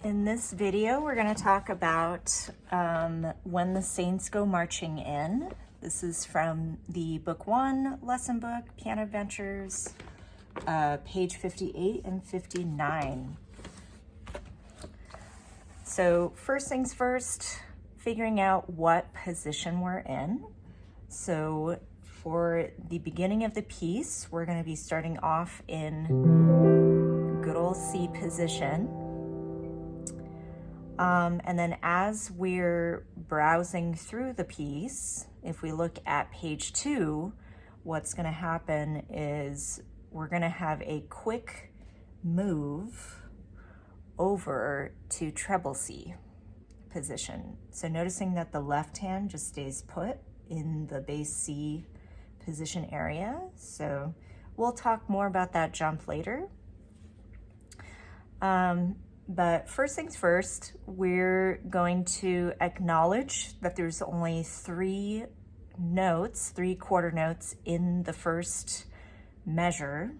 In this video, we're going to talk about When the Saints Go Marching In. This is from the Book 1 lesson book, Piano Adventures, page 58 and 59. So first things first, figuring out what position we're in. So for the beginning of the piece, we're going to be starting off in good old C position. And then as we're browsing through the piece, if we look at page 2, what's going to happen is we're going to have a quick move over to treble C position. So noticing that the left hand just stays put in the bass C position area. So we'll talk more about that jump later. But first things first, we're going to acknowledge that there's only 3 notes, 3 quarter notes in the first measure.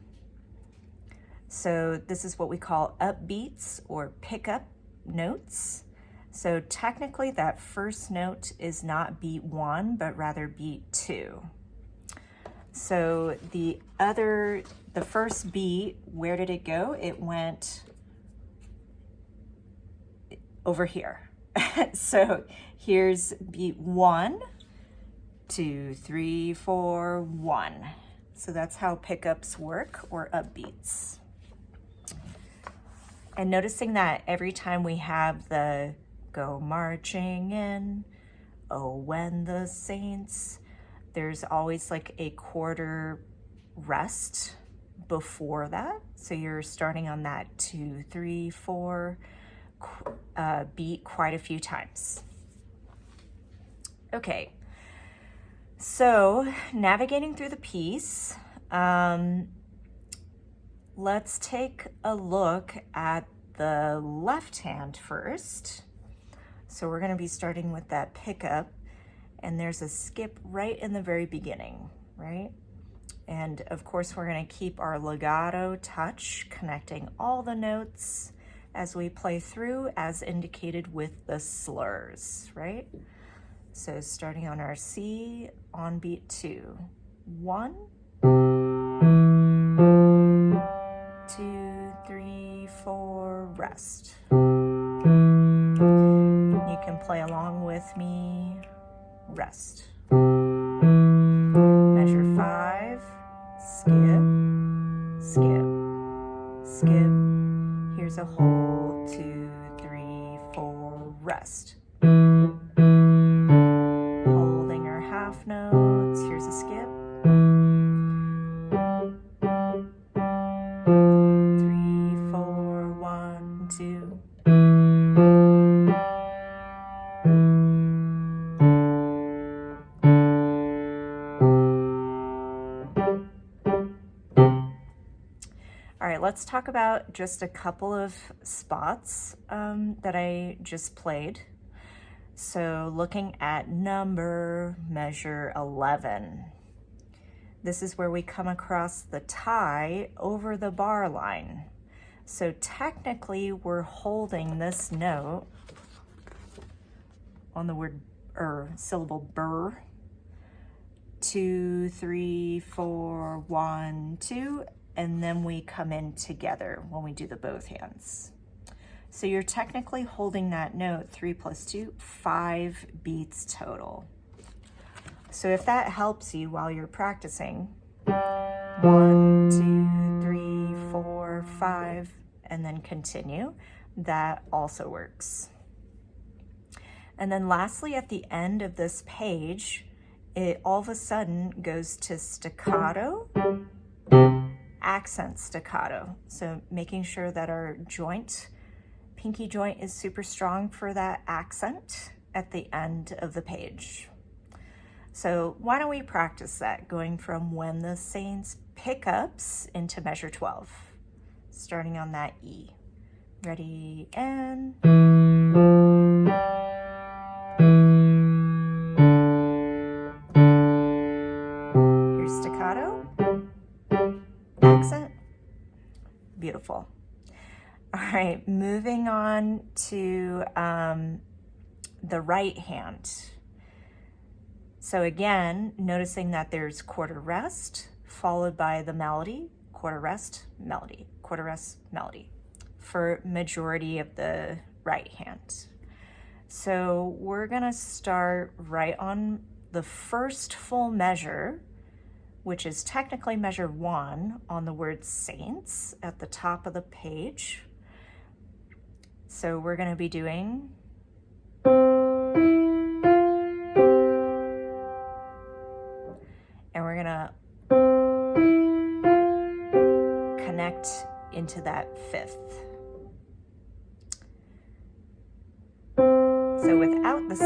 So this is what we call upbeats or pickup notes. So technically that first note is not beat 1, but rather beat 2. So the first beat, where did it go? It went over here. So here's beat 1, 2, 3, 4, 1. So that's how pickups work, or upbeats. And noticing that every time we have the go marching in, oh when the saints, there's always like a quarter rest before that. So you're starting on that 2, 3, 4 beat quite a few times. Okay, so navigating through the piece, let's take a look at the left hand first. So we're going to be starting with that pickup, and there's a skip right in the very beginning, right? And of course we're going to keep our legato touch, connecting all the notes as we play through, as indicated with the slurs, right? So starting on our C on beat 2, 1, 2, 3, 4, rest. You can play along with me, rest. Measure 5, skip, skip, skip. Here's a hold, 2, 3, 4, rest. Holding our half notes, here's a skip. 3, 4, 1, 2. All right, let's talk about just a couple of spots that I just played. So looking at measure 11. This is where we come across the tie over the bar line. So technically we're holding this note on the word syllable burr. 2, 3, 4, 1, 2. And then we come in together when we do the both hands. So you're technically holding that note 3 plus 2, 5 beats total. So if that helps you while you're practicing, 1, 2, 3, 4, 5, and then continue, that also works. And then lastly, at the end of this page, it all of a sudden goes to staccato, accent staccato. So making sure that our joint, pinky joint, is super strong for that accent at the end of the page. So why don't we practice that, going from When the Saints pickups into measure 12, starting on that E. Ready, and here's staccato, accent, beautiful. All right, moving on to the right hand. So again, noticing that there's quarter rest followed by the melody, quarter rest, melody, quarter rest, melody for majority of the right hand. So we're gonna start right on the first full measure, which is technically measure 1 on the word saints at the top of the page. So we're gonna be doing and we're gonna connect into that 5th. So without the C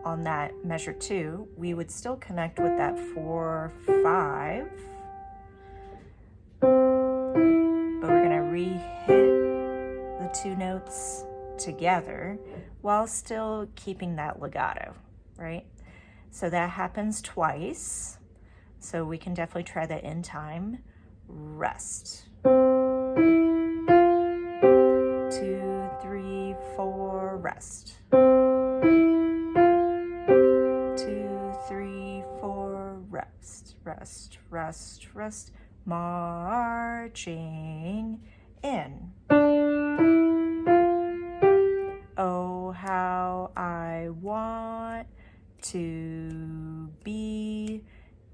on that measure 2, we would still connect with that 4, 5, but we're gonna re-hit the 2 notes together while still keeping that legato, right? So that happens twice. So we can definitely try that in time. Rest. 2, 3, 4, rest. 2, 3, 4, rest, rest, rest, rest. Marching in. Oh, how I want to be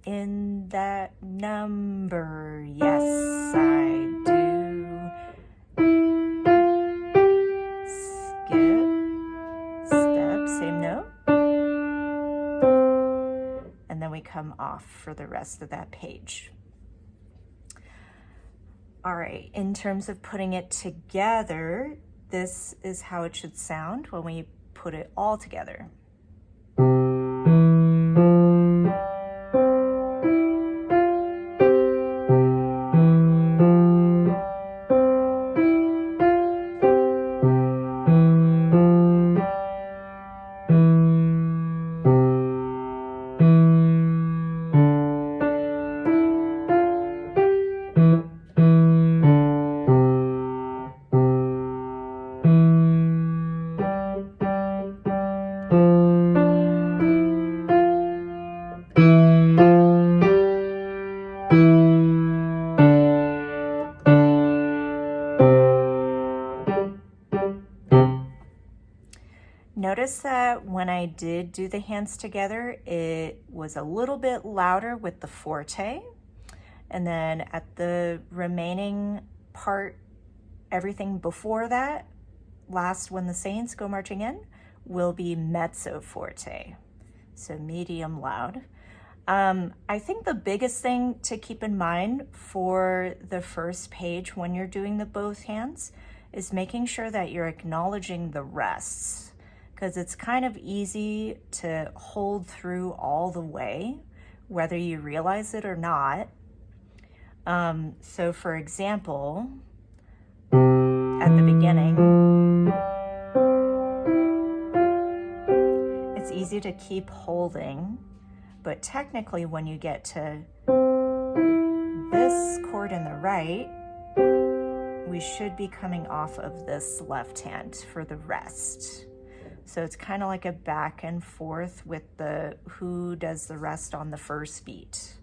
in that number. Yes, I do. Skip, step, same note. And then we come off for the rest of that page. All right, in terms of putting it together, this is how it should sound when we put it all together. Notice that when I did do the hands together, it was a little bit louder with the forte. And then at the remaining part, everything before that, last when the saints go marching in, will be mezzo forte. So medium loud. I think the biggest thing to keep in mind for the first page when you're doing the both hands is making sure that you're acknowledging the rests, because it's kind of easy to hold through all the way, whether you realize it or not. So for example, at the beginning, it's easy to keep holding, but technically when you get to this chord in the right, we should be coming off of this left hand for the rest. So it's kind of like a back and forth with the who does the rest on the first beat.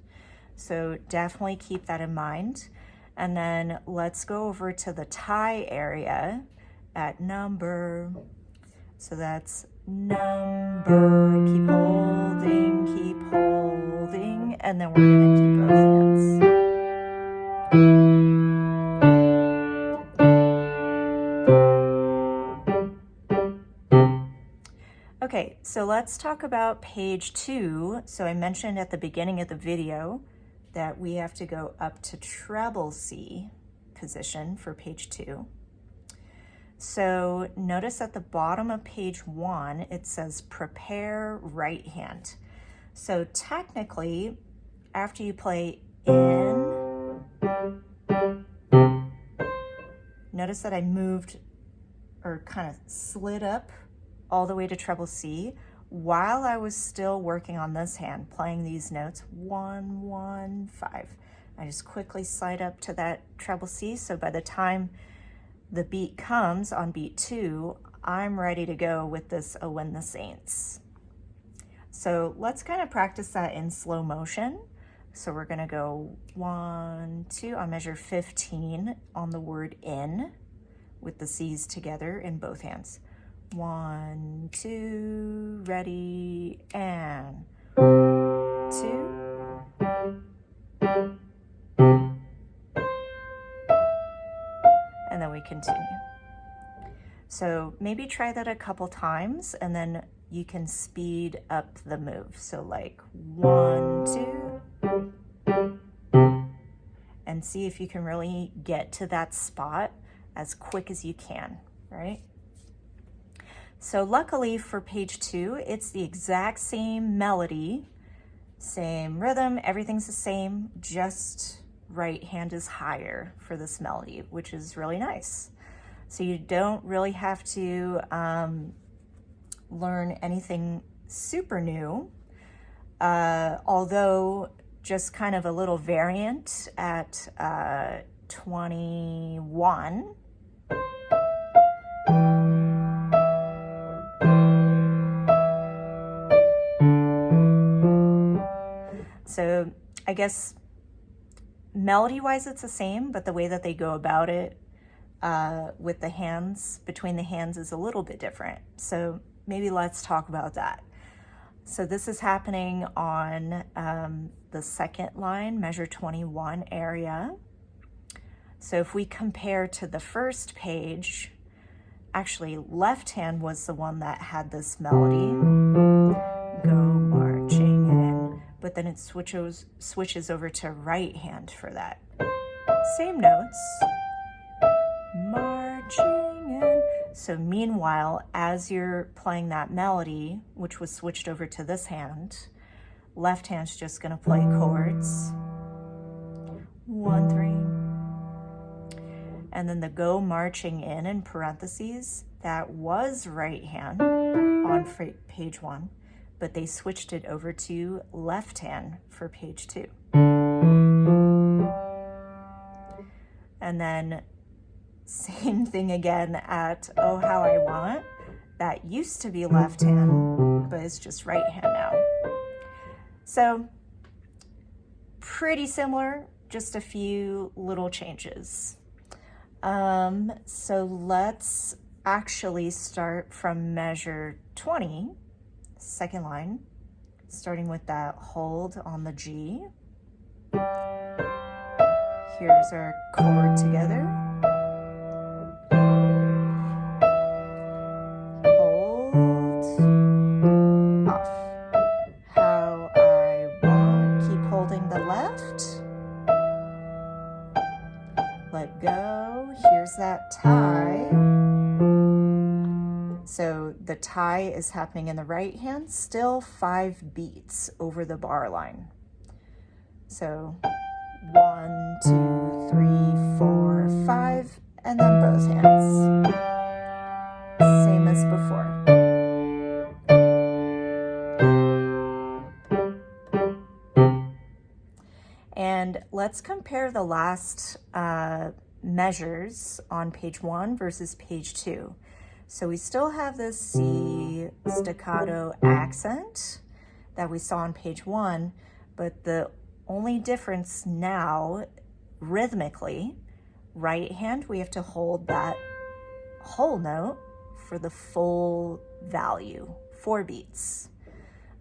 So definitely keep that in mind. And then let's go over to the tie area at number. So that's number, keep holding, and then we're gonna do both hands. Okay, so let's talk about page 2. So I mentioned at the beginning of the video that we have to go up to treble C position for page 2. So notice at the bottom of page 1, it says prepare right hand. So technically, after you play in, notice that I moved or kind of slid up all the way to treble C while I was still working on this hand, playing these notes, 1, 1, 5. I just quickly slide up to that treble C, so by the time the beat comes on beat 2, I'm ready to go with this "Oh When the Saints." So let's kind of practice that in slow motion. So we're gonna go 1, 2, I'll measure 15 on the word "in" with the C's together in both hands. 1, 2, ready, and 2. And then we continue. So maybe try that a couple times and then you can speed up the move. So like 1, 2, and see if you can really get to that spot as quick as you can, right? So luckily for page 2, it's the exact same melody, same rhythm, everything's the same, just right hand is higher for this melody, which is really nice. So you don't really have to learn anything super new, although just kind of a little variant at 21. So I guess melody-wise it's the same, but the way that they go about it with the hands, between the hands, is a little bit different. So maybe let's talk about that. So this is happening on the second line, measure 21 area. So if we compare to the first page, actually left hand was the one that had this melody, go marching in, but then it switches over to right hand for that. Same notes, marching in. So meanwhile, as you're playing that melody, which was switched over to this hand, left hand's just gonna play chords. 1, 3. And then the go marching in parentheses, that was right hand on page 1, but they switched it over to left hand for page 2. And then same thing again at "Oh How I Want." That used to be left hand, but it's just right hand now. So pretty similar, just a few little changes. So let's actually start from measure 20, second line, starting with that hold on the G. Here's our chord together. Hold, off. How I want. Keep holding the left. Let go. Here's that tie. So the tie is happening in the right hand, still 5 beats over the bar line. So 1, 2, 3, 4, 5, and then both hands. Same as before. And let's compare the last measures on page 1 versus page 2. So we still have this C staccato accent that we saw on page 1, but the only difference now, rhythmically, right hand, we have to hold that whole note for the full value, 4 beats.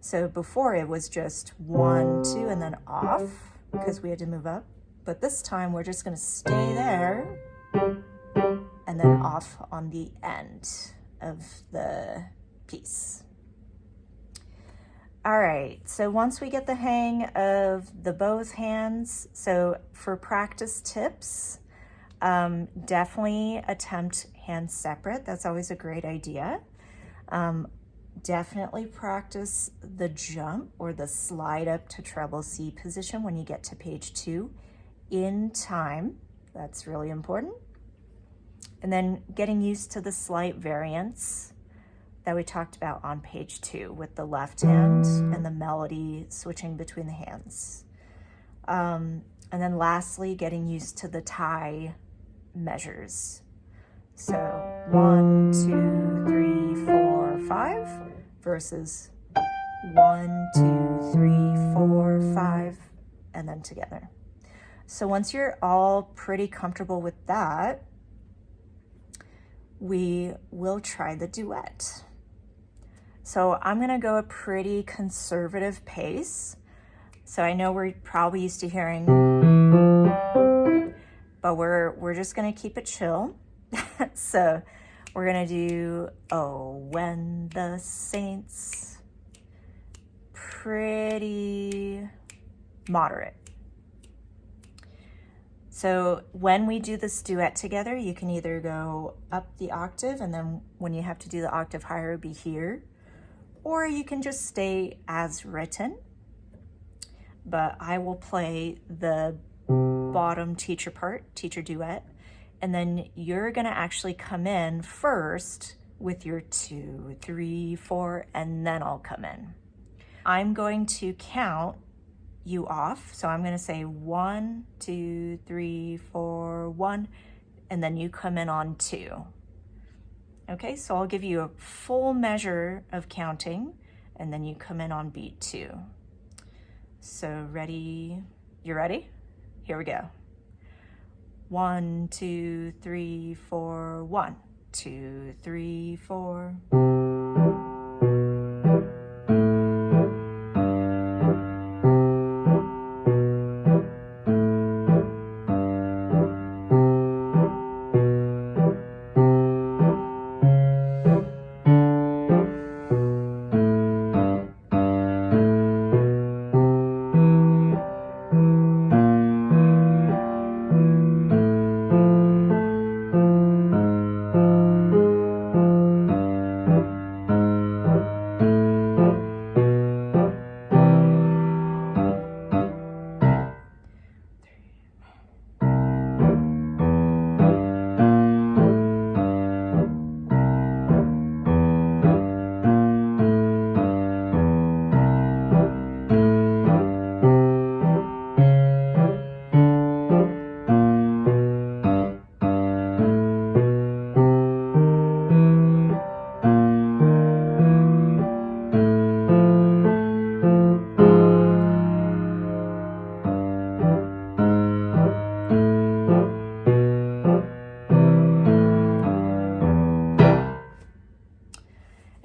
So before it was just 1, 2, and then off, because we had to move up. But this time we're just gonna stay there and then off on the end of the piece. All right, so once we get the hang of the both hands, so for practice tips, definitely attempt hands separate. That's always a great idea. Definitely practice the jump or the slide up to treble C position when you get to page 2 in time. That's really important. And then getting used to the slight variance that we talked about on page 2 with the left hand and the melody switching between the hands. And then lastly, getting used to the tie measures. So 1, 2, 3, 4, 5 versus 1, 2, 3, 4, 5, and then together. So once you're all pretty comfortable with that, we will try the duet. So I'm gonna go a pretty conservative pace. So I know we're probably used to hearing, but we're just gonna keep it chill. So we're gonna do, oh, when the saints, pretty moderate. So when we do this duet together, you can either go up the octave, and then when you have to do the octave higher, it'd be here, or you can just stay as written. But I will play the bottom teacher part, teacher duet, and then you're gonna actually come in first with your 2, 3, 4, and then I'll come in. I'm going to count you off. So I'm gonna say 1, 2, 3, 4, 1, and then you come in on 2. Okay, so I'll give you a full measure of counting, and then you come in on beat 2. So ready? You ready? Here we go. 1, 2, 3, 4, 1, 2, 3, 4.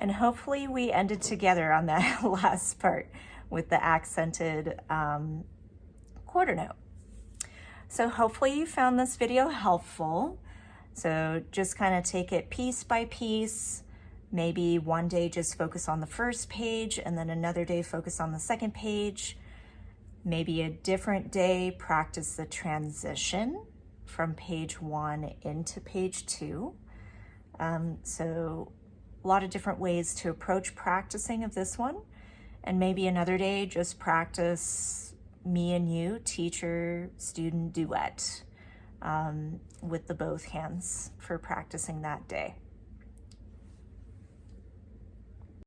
And hopefully we ended together on that last part with the accented quarter note. So hopefully you found this video helpful. So just kind of take it piece by piece. Maybe one day just focus on the first page, and then another day focus on the second page. Maybe a different day practice the transition from page 1 into page 2. So a lot of different ways to approach practicing of this one. And maybe another day just practice me and you, teacher, student duet with the both hands for practicing that day.